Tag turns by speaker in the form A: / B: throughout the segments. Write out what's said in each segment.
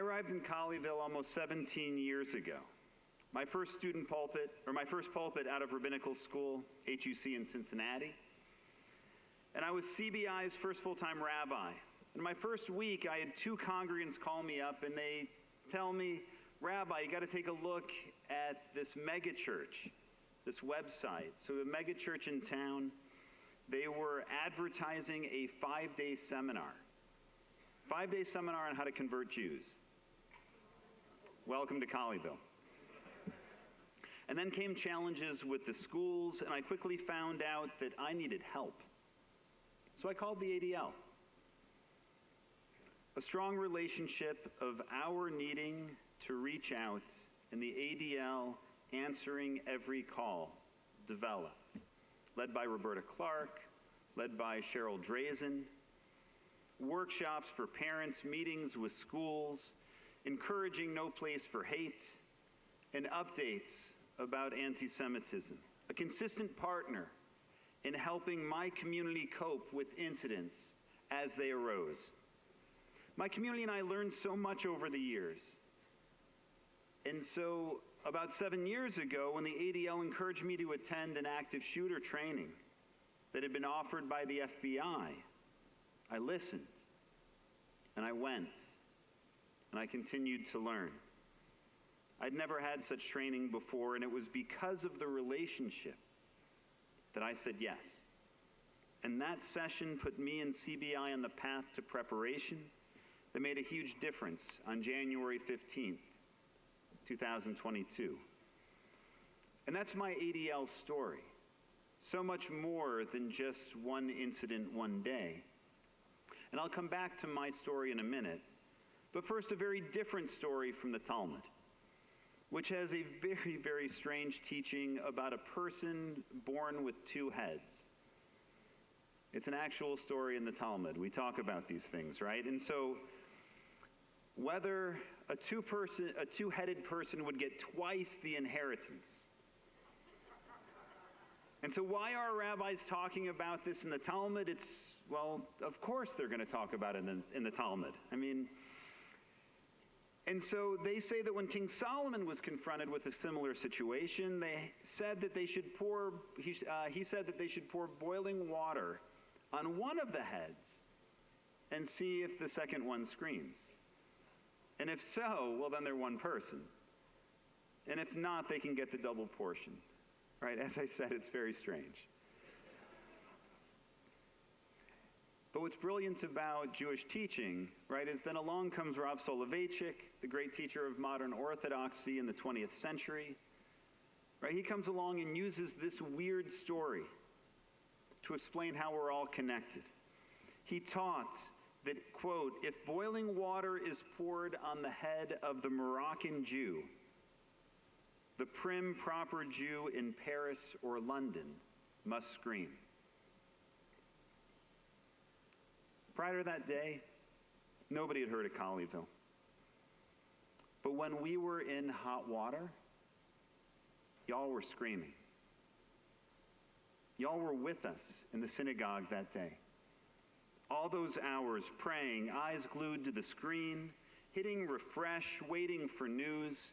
A: arrived in Colleyville almost 17 years ago. My first pulpit out of rabbinical school, HUC in Cincinnati. And I was CBI's first full-time rabbi. In my first week, I had 2 congregants call me up and they tell me, Rabbi, you got to take a look at this megachurch, this website. So a megachurch in town, they were advertising a 5-day seminar. 5-day seminar on how to convert Jews. Welcome to Colleyville. And then came challenges with the schools, and I quickly found out that I needed help. So I called the ADL. A strong relationship of our needing to reach out and the ADL answering every call developed, led by Roberta Clark, led by Cheryl Drazen, workshops for parents, meetings with schools, encouraging no place for hate, and updates about anti-Semitism. A consistent partner in helping my community cope with incidents as they arose. My community and I learned so much over the years. And so about 7 years ago, when the ADL encouraged me to attend an active shooter training that had been offered by the FBI, I listened, and I went, and I continued to learn. I'd never had such training before, and it was because of the relationship that I said yes. And that session put me and CBI on the path to preparation that made a huge difference on January 15th, 2022. And that's my ADL story. So much more than just one incident one day. And I'll come back to my story in a minute. But first, a very different story from the Talmud, which has a very, very strange teaching about a person born with 2 heads. It's an actual story in the Talmud. We talk about these things, right? And so whether a two-headed person would get twice the inheritance. And so why are rabbis talking about this in the Talmud? Well, of course they're going to talk about it in the Talmud. And so they say that when King Solomon was confronted with a similar situation, he said that they should pour boiling water on one of the heads and see if the second one screams. And if so, well, then they're one person. And if not, they can get the double portion. Right? As I said, it's very strange. But what's brilliant about Jewish teaching, right, is then along comes Rav Soloveitchik, the great teacher of modern Orthodoxy in the 20th century. Right? He comes along and uses this weird story to explain how we're all connected. He taught that, quote, if boiling water is poured on the head of the Moroccan Jew, the prim, proper Jew in Paris or London must scream. Prior to that day, nobody had heard of Colleyville. But when we were in hot water, y'all were screaming. Y'all were with us in the synagogue that day. All those hours praying, eyes glued to the screen, hitting refresh, waiting for news.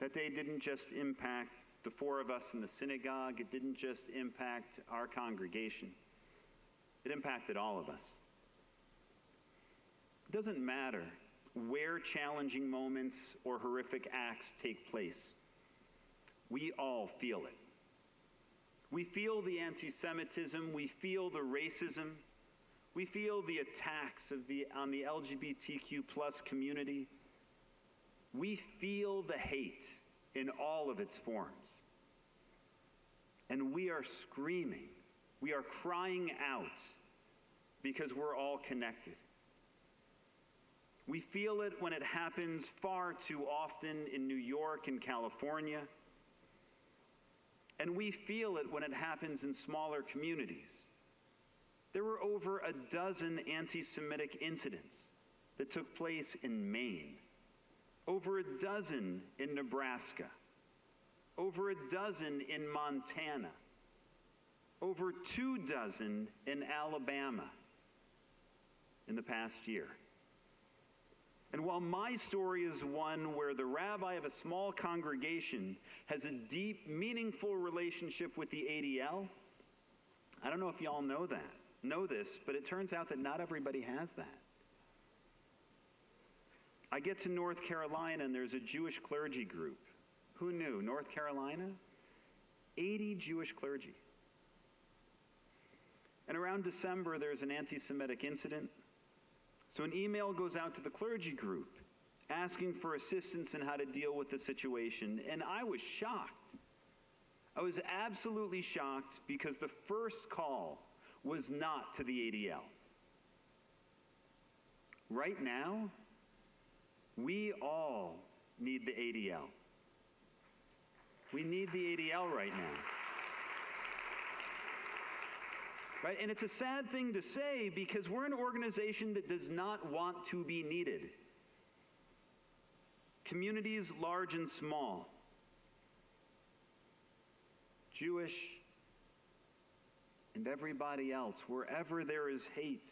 A: That day didn't just impact the 4 of us in the synagogue. It didn't just impact our congregation. It impacted all of us. It doesn't matter where challenging moments or horrific acts take place. We all feel it. We feel the anti-Semitism, we feel the racism, we feel the attacks on the LGBTQ plus community. We feel the hate in all of its forms. And we are screaming, we are crying out because we're all connected. We feel it when it happens far too often in New York and California. And we feel it when it happens in smaller communities. There were over a dozen anti-Semitic incidents that took place in Maine, over a dozen in Nebraska, over a dozen in Montana, over 24 in Alabama in the past year. And while my story is one where the rabbi of a small congregation has a deep, meaningful relationship with the ADL, I don't know if y'all know this, but it turns out that not everybody has that. I get to North Carolina and there's a Jewish clergy group. Who knew? North Carolina? 80 Jewish clergy. And around December, there's an anti-Semitic incident. So an email goes out to the clergy group asking for assistance in how to deal with the situation. And I was shocked. I was absolutely shocked because the first call was not to the ADL. Right now, we all need the ADL. We need the ADL right now. Right? And it's a sad thing to say because we're an organization that does not want to be needed. Communities large and small, Jewish and everybody else, wherever there is hate,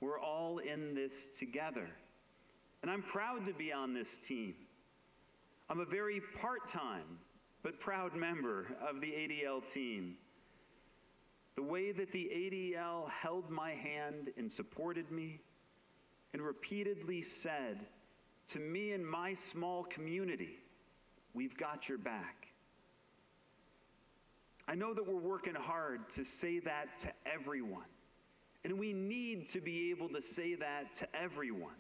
A: we're all in this together. And I'm proud to be on this team. I'm a very part-time but proud member of the ADL team. The way that the ADL held my hand and supported me and repeatedly said to me and my small community, we've got your back. I know that we're working hard to say that to everyone, and we need to be able to say that to everyone.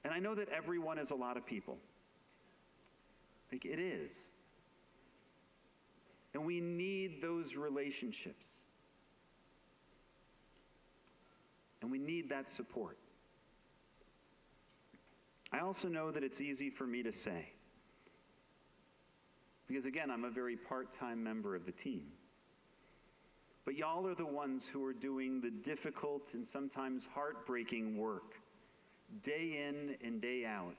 A: And I know that everyone is a lot of people. Like it is. And we need those relationships. And we need that support. I also know that it's easy for me to say. Because again, I'm a very part-time member of the team. But y'all are the ones who are doing the difficult and sometimes heartbreaking work, day in and day out.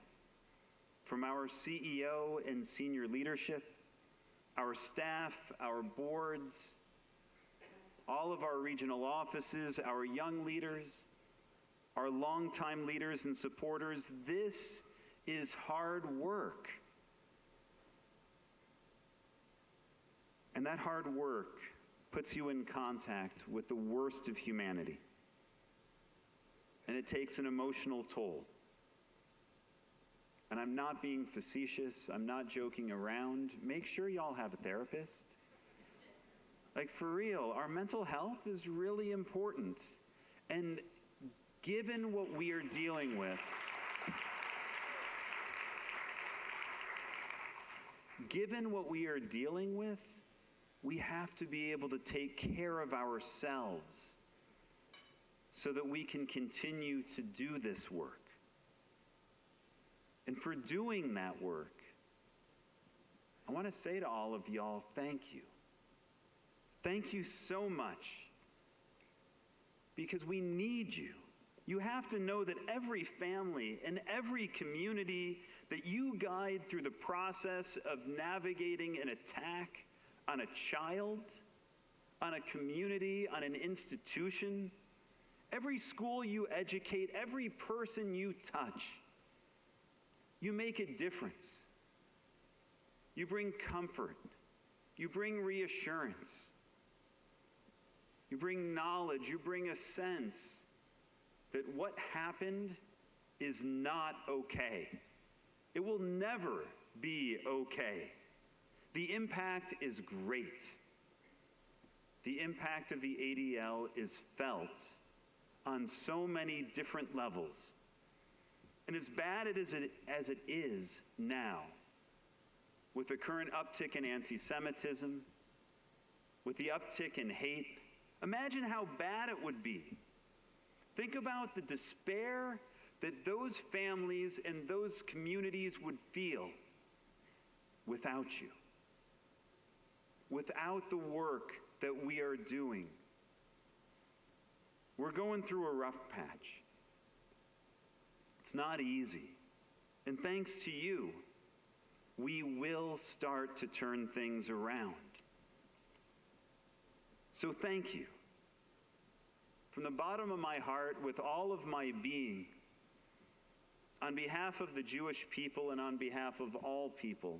A: From our CEO and senior leadership, our staff, our boards, all of our regional offices, our young leaders, our longtime leaders and supporters, this is hard work. And that hard work puts you in contact with the worst of humanity. And it takes an emotional toll. And I'm not being facetious, I'm not joking around. Make sure y'all have a therapist. Like for real, our mental health is really important. And given what we are dealing with, we have to be able to take care of ourselves so that we can continue to do this work. And for doing that work, I want to say to all of y'all, thank you. Thank you so much. Because we need you. You have to know that every family and every community that you guide through the process of navigating an attack on a child, on a community, on an institution, every school you educate, every person you touch, you make a difference. You bring comfort. You bring reassurance. You bring knowledge. You bring a sense that what happened is not okay. It will never be okay. The impact is great. The impact of the ADL is felt on so many different levels. And as bad as it is now, with the current uptick in anti-Semitism, with the uptick in hate, imagine how bad it would be. Think about the despair that those families and those communities would feel without you, without the work that we are doing. We're going through a rough patch. It's not easy. And thanks to you, we will start to turn things around. So thank you. From the bottom of my heart, with all of my being, on behalf of the Jewish people and on behalf of all people,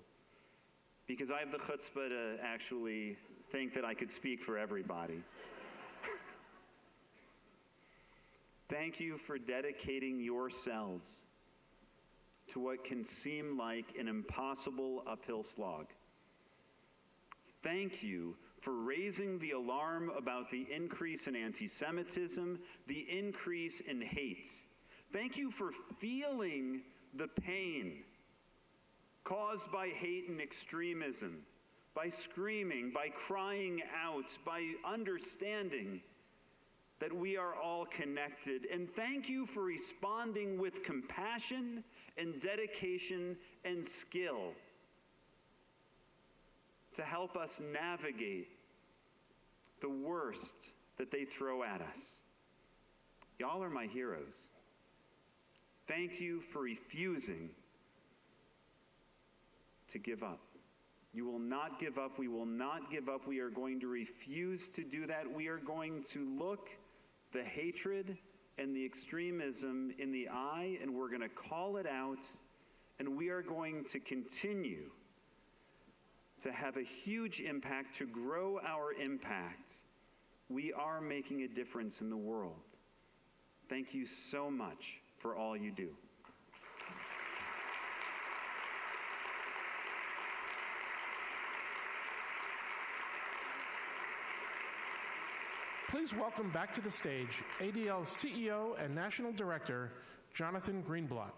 A: because I have the chutzpah to actually think that I could speak for everybody. Thank you for dedicating yourselves to what can seem like an impossible uphill slog. Thank you for raising the alarm about the increase in anti-Semitism, the increase in hate. Thank you for feeling the pain caused by hate and extremism, by screaming, by crying out, by understanding that we are all connected. And thank you for responding with compassion and dedication and skill to help us navigate the worst that they throw at us. Y'all are my heroes. Thank you for refusing to give up. You will not give up. We will not give up. We are going to refuse to do that. We are going to look the hatred and the extremism in the eye, and we're going to call it out, and we are going to continue to have a huge impact, to grow our impact. We are making a difference in the world. Thank you so much for all you do.
B: Please welcome back to the stage ADL CEO and National Director, Jonathan Greenblatt.